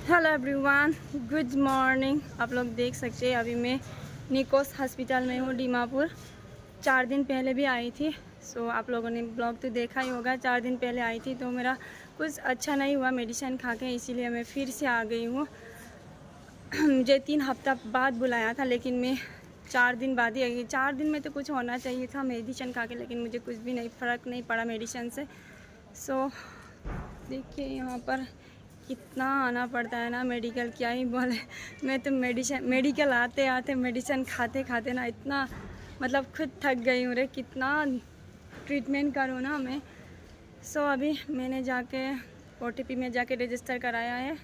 Hello everyone, good morning. आप लोग देख सकते हैं अभी मैं निकोस हॉस्पिटल में हूँ दीमापुर। 4 दिन पहले भी आई थी। आप लोगों ने ब्लॉग तो देखा ही होगा। 4 दिन पहले आई थी तो मेरा कुछ अच्छा नहीं हुआ मेडिसिन खा के, इसीलिए मैं फिर से आ गई हूँ। मुझे 3 हफ्ता बाद बुलाया था लेकिन मैं 4 दिन बाद ही आई। 4 दिन में तो कुछ होना चाहिए था मेडिसिन खा के, लेकिन मुझे कुछ भी नहीं फ़र्क नहीं पड़ा मेडिसिन से। देखिए यहाँ पर कितना आना पड़ता है ना मेडिकल, क्या ही बोले। मैं तो मेडिकल आते आते मेडिसिन खाते खाते ना इतना मतलब खुद थक गई हूँ रे। कितना ट्रीटमेंट करूँ ना मैं। अभी मैंने जाके OTP में जाके रजिस्टर कराया है।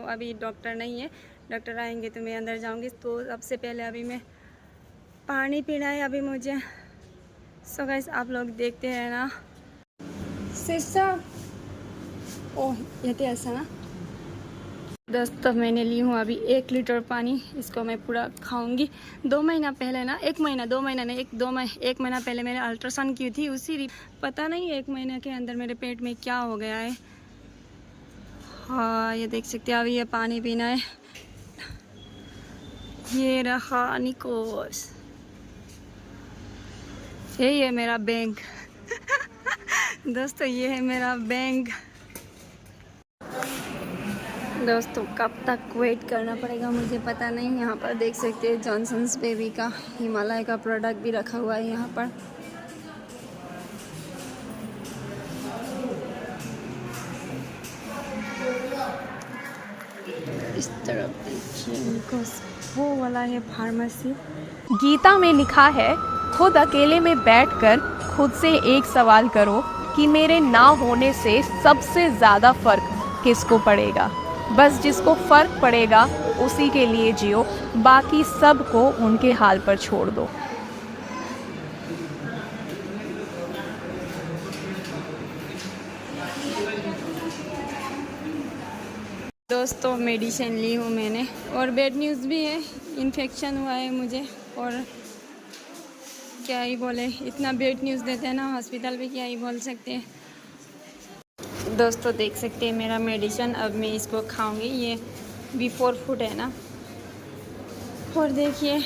अभी डॉक्टर नहीं है, डॉक्टर आएंगे तो मैं अंदर जाऊँगी। तो सबसे पहले अभी मैं पानी पीना है अभी मुझे। गाइस आप लोग देखते हैं ना। सिस्टर ओह ये तो ऐसा ना दोस्तों, मैंने ली हूँ अभी 1 लीटर पानी। इसको मैं पूरा खाऊंगी। 2 महीना पहले ना, 1 महीना 2 महीना नहीं, 1 महीना पहले मैंने अल्ट्रासाउंड की थी। पता नहीं 1 महीने के अंदर मेरे पेट में क्या हो गया है। हाँ ये देख सकते हैं। अभी ये पानी पीना है। ये रहा निकोस, यही है मेरा बैंक। दोस्तों ये है मेरा बैंक। दोस्तों कब तक वेट करना पड़ेगा मुझे पता नहीं। यहाँ पर देख सकते हैं जॉनसन्स बेबी का हिमालय का प्रोडक्ट भी रखा हुआ है यहाँ पर। इस तरफ देखिए वो वाला है फार्मेसी। गीता में लिखा है, खुद अकेले में बैठकर खुद से एक सवाल करो कि मेरे ना होने से सबसे ज़्यादा फर्क किसको पड़ेगा। बस जिसको फर्क पड़ेगा उसी के लिए जियो, बाकी सबको उनके हाल पर छोड़ दो। दोस्तों मेडिसिन ली हूँ मैंने, और बैड न्यूज़ भी है। इन्फेक्शन हुआ है मुझे, और क्या ही बोले, इतना बैड न्यूज़ देते हैं ना हॉस्पिटल भी, क्या ही बोल सकते हैं। दोस्तों देख सकते हैं मेरा मेडिसिन। अब मैं इसको खाऊंगी। ये बिफोर फूड है ना। और देखिए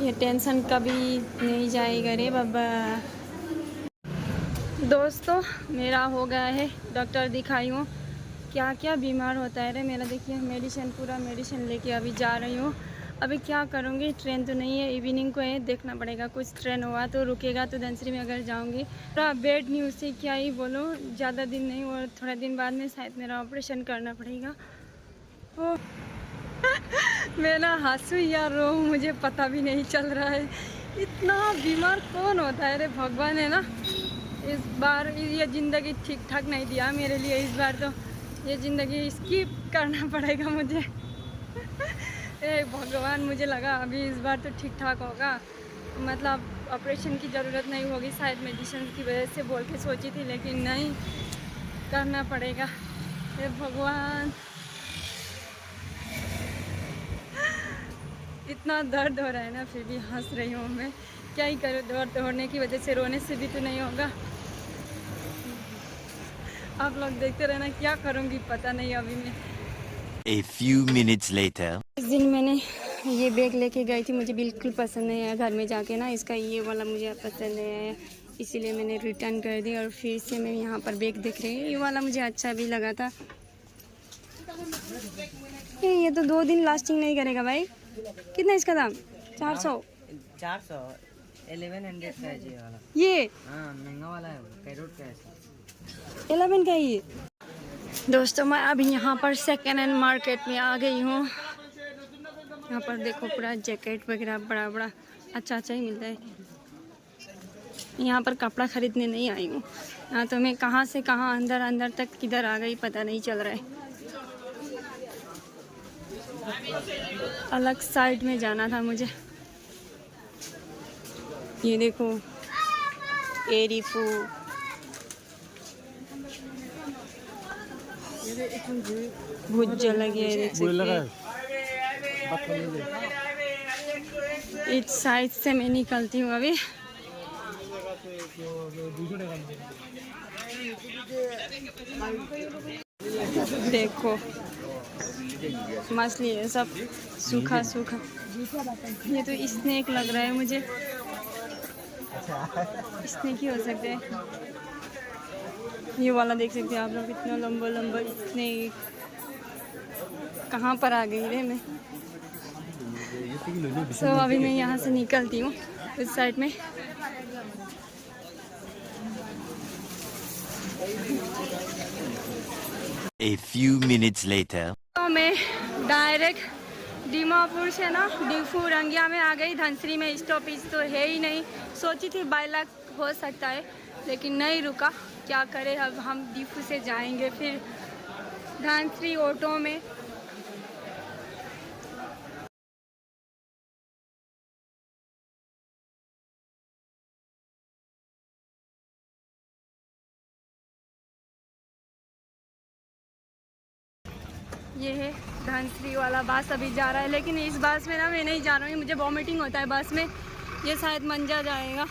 ये टेंशन कभी नहीं जाएगा रे बाबा। दोस्तों मेरा हो गया है, डॉक्टर दिखाई हूँ। क्या क्या बीमार होता है रे मेरा। देखिए मेडिसिन, पूरा मेडिसिन लेके अभी जा रही हूँ। अभी क्या करूँगी, ट्रेन तो नहीं है, इवनिंग को है, देखना पड़ेगा। कुछ ट्रेन हुआ तो रुकेगा तो धनसरी में अगर जाऊँगी। थोड़ा बैड न्यूज़ से क्या ही बोलूँ, ज़्यादा दिन नहीं और थोड़ा दिन बाद में शायद मेरा ऑपरेशन करना पड़ेगा। मैं ना हंसूँ या रोऊँ मुझे पता भी नहीं चल रहा है। इतना बीमार कौन होता है रे। भगवान है ना, इस बार ये ज़िंदगी ठीक ठाक नहीं दिया मेरे लिए। इस बार तो ये ज़िंदगी स्किप करना पड़ेगा मुझे। ए भगवान, मुझे लगा अभी इस बार तो ठीक ठाक होगा, मतलब ऑपरेशन की ज़रूरत नहीं होगी शायद, मेडिसिन की वजह से बोल के सोची थी, लेकिन नहीं, करना पड़ेगा। ए भगवान, इतना दर्द हो रहा है ना, फिर भी हंस रही हूँ मैं। क्या ही करूँ, दर्द होने की वजह से रोने से भी तो नहीं होगा। आप लोग देखते रहना, क्या करूँगी पता नहीं अभी मैं। A few minutes later. इस दिन मैंने ये बैग लेके गई थी, मुझे बिल्कुल पसंद नहीं आया। घर में जाके ना इसका ये वाला मुझे पसंद नहीं आया, इसीलिए मैंने रिटर्न कर दी। और फिर से मैं यहाँ पर बैग देख रही हूँ, ये वाला मुझे अच्छा भी लगा था। ये तो 2 दिन लास्टिंग नहीं करेगा भाई। कितना इसका दाम? 400 1100 का है ये वाला। ये हाँ महंगा वाला है, कैरोट का है। 11 का ये। दोस्तों मैं अभी यहाँ पर सेकेंड हैंड मार्केट में आ गई हूँ। यहाँ पर देखो पूरा जैकेट वगैरह बड़ा बड़ा अच्छा ही मिलता है। यहाँ पर कपड़ा खरीदने नहीं आई हूँ। यहाँ तो मैं कहाँ से कहाँ अंदर तक किधर आ गई पता नहीं चल रहा है। अलग साइड में जाना था मुझे। ये देखो एरीफू, भुज्जा लगी है। इस साइड से मैं निकलती हूँ अभी। देखो मछली है सब सूखा सूखा। ये तो स्नेक लग रहा है मुझे। स्नेक ही हो सकते हैं। ये वाला देख सकते हैं आप लोग, इतना लंबा लंबा स्नेक। कहाँ पर आ गई रे मैं। तो अभी मैं यहाँ से निकलती हूँ उस साइड में। A few minutes later. तो मैं डायरेक्ट दीमापुर से ना डिफू रंगिया में आ गई। धनसरी में स्टॉपेज तो है ही नहीं। सोची थी बाइला हो सकता है लेकिन नहीं रुका। क्या करें, अब हम डिफू से जाएंगे फिर धनसरी ऑटो में। ये है धनसरी वाला बस अभी जा रहा है, लेकिन इस बस में ना मैं नहीं जा रही हूँ। मुझे वॉमिटिंग होता है बस में। ये शायद मंजा जाएगा।